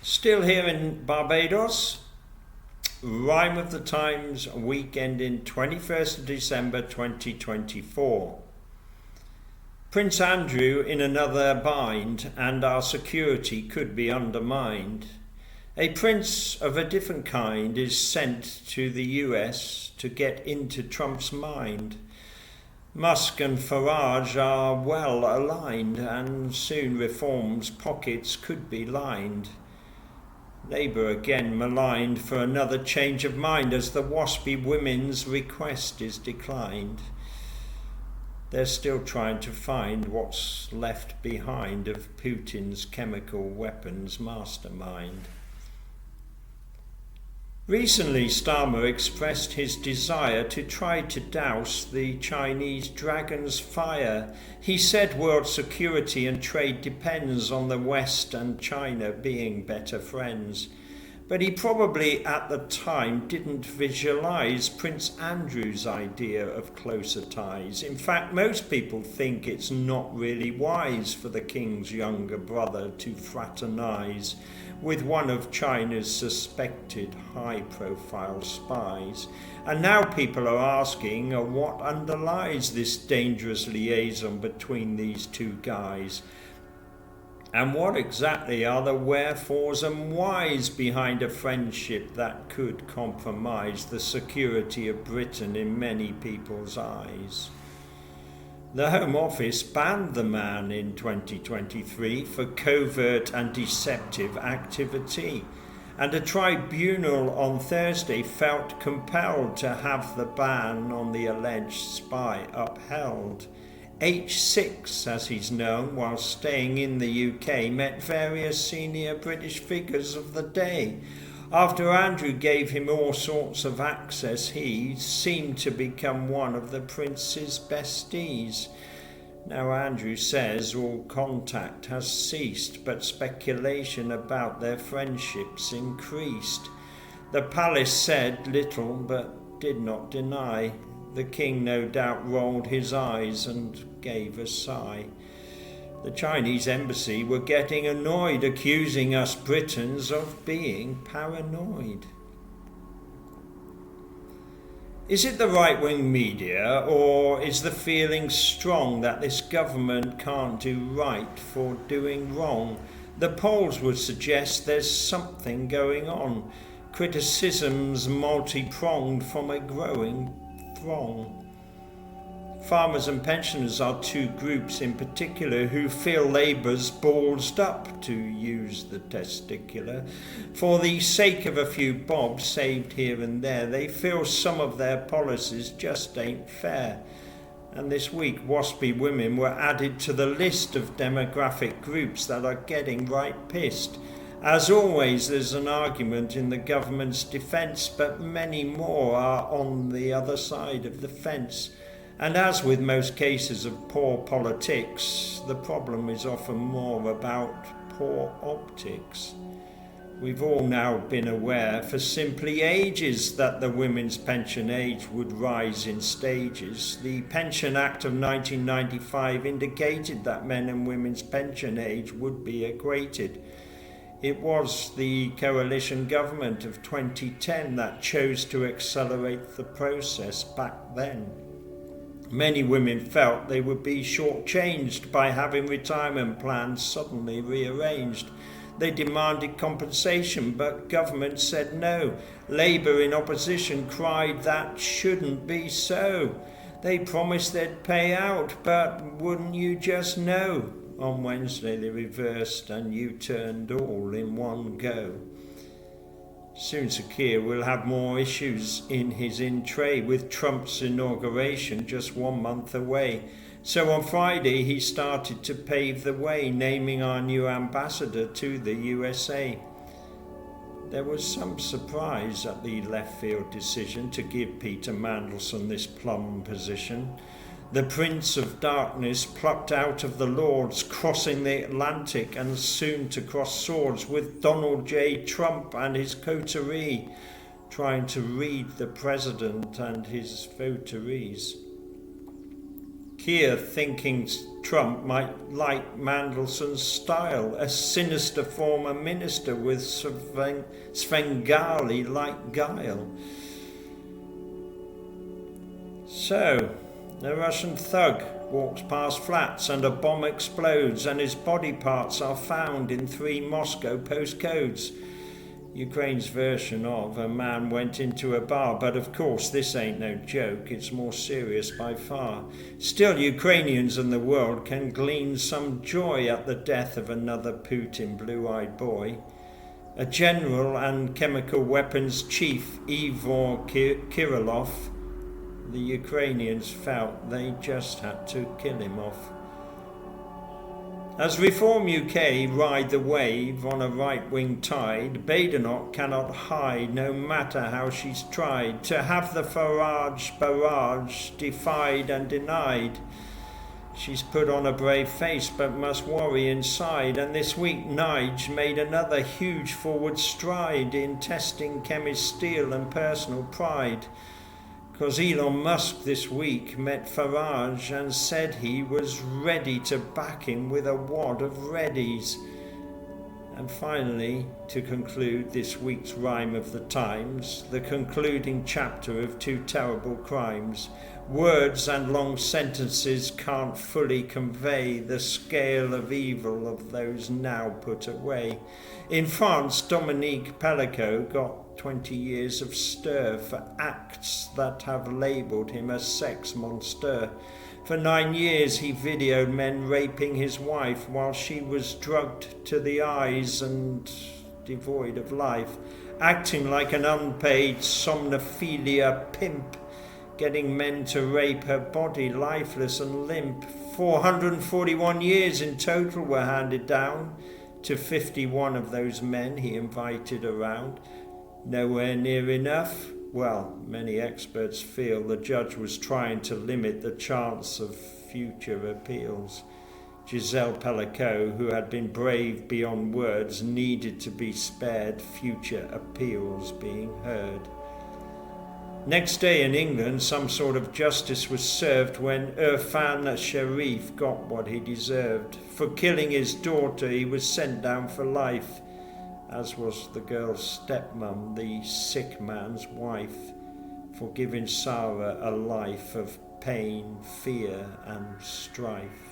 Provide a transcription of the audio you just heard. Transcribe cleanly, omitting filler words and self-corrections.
Still here in Barbados, Rhyme of the Times weekend in 21st of December 2024. Prince Andrew in another bind and our security could be undermined. A prince of a different kind is sent to the US to get into Trump's mind. Musk and Farage are well aligned and soon reform's pockets could be lined. Labour again maligned for another change of mind as the WASPI women's request is declined. They're still trying to find what's left behind of Putin's chemical weapons mastermind. Recently, Starmer expressed his desire to try to douse the Chinese dragon's fire. He said world security and trade depends on the West and China being better friends. But he probably at the time didn't visualize Prince Andrew's idea of closer ties. In fact, most people think it's not really wise for the king's younger brother to fraternize with one of China's suspected high-profile spies. And now people are asking what underlies this dangerous liaison between these two guys. And what exactly are the wherefores and whys behind a friendship that could compromise the security of Britain in many people's eyes? The Home Office banned the man in 2023 for covert and deceptive activity, and a tribunal on Thursday felt compelled to have the ban on the alleged spy upheld. H6, as he's known, while staying in the UK, met various senior British figures of the day. After Andrew gave him all sorts of access, he seemed to become one of the prince's besties. Now Andrew says all contact has ceased, but speculation about their friendships increased. The palace said little, but did not deny. The king no doubt rolled his eyes and gave a sigh. The Chinese embassy were getting annoyed, accusing us Britons of being paranoid. Is it the right-wing media, or is the feeling strong that this government can't do right for doing wrong? The polls would suggest there's something going on. Criticisms multi-pronged from a growing throng. Farmers and pensioners are two groups in particular who feel Labour's ballsed up, to use the testicular. For the sake of a few bobs saved here and there, they feel some of their policies just ain't fair. And this week, WASPI women were added to the list of demographic groups that are getting right pissed. As always, there's an argument in the government's defence, but many more are on the other side of the fence. And as with most cases of poor politics, the problem is often more about poor optics. We've all now been aware for simply ages that the women's pension age would rise in stages. The Pension Act of 1995 indicated that men and women's pension age would be equated. It was the coalition government of 2010 that chose to accelerate the process back then. Many women felt they would be shortchanged by having retirement plans suddenly rearranged. They demanded compensation, but government said no. Labour in opposition cried that shouldn't be so. They promised they'd pay out, but wouldn't you just know? On Wednesday they reversed and U-turned all in one go. Soon Sir Keir will have more issues in his in-tray, with Trump's inauguration just 1 month away. So on Friday he started to pave the way, naming our new ambassador to the USA. There was some surprise at the left-field decision to give Peter Mandelson this plum position. The Prince of Darkness plucked out of the Lords, crossing the Atlantic and soon to cross swords with Donald J. Trump and his coterie, trying to read the President and his votaries. Keir thinking Trump might like Mandelson's style, a sinister former minister with Svengali-like guile. So, the Russian thug walks past flats and a bomb explodes and his body parts are found in 3 Moscow postcodes. Ukraine's version of a man went into a bar, but of course this ain't no joke, it's more serious by far. Still, Ukrainians and the world can glean some joy at the death of another Putin blue-eyed boy. A general and chemical weapons chief, Ivor Kirillov, the Ukrainians felt they just had to kill him off. As Reform UK ride the wave on a right-wing tide, Badenoch cannot hide, no matter how she's tried, to have the Farage barrage defied and denied. She's put on a brave face but must worry inside, and this week Nige made another huge forward stride in testing chemist steel and personal pride. Because Elon Musk this week met Farage and said he was ready to back him with a wad of readies. And finally, to conclude this week's Rhyme of the Times, the concluding chapter of 2 terrible crimes. Words and long sentences can't fully convey the scale of evil of those now put away. In France, Dominique Pellicot got 20 years of stir for acts that have labelled him a sex monster. For 9 years he videoed men raping his wife while she was drugged to the eyes and devoid of life, acting like an unpaid somnophilia pimp, getting men to rape her body lifeless and limp. 441 years in total were handed down to 51 of those men he invited around. Nowhere near enough? Well, many experts feel the judge was trying to limit the chance of future appeals. Giselle Pellicot, who had been brave beyond words, needed to be spared future appeals being heard. Next day in England, some sort of justice was served when Irfan Sharif got what he deserved. For killing his daughter, he was sent down for life, as was the girl's stepmum, the sick man's wife, for giving Sarah a life of pain, fear and strife.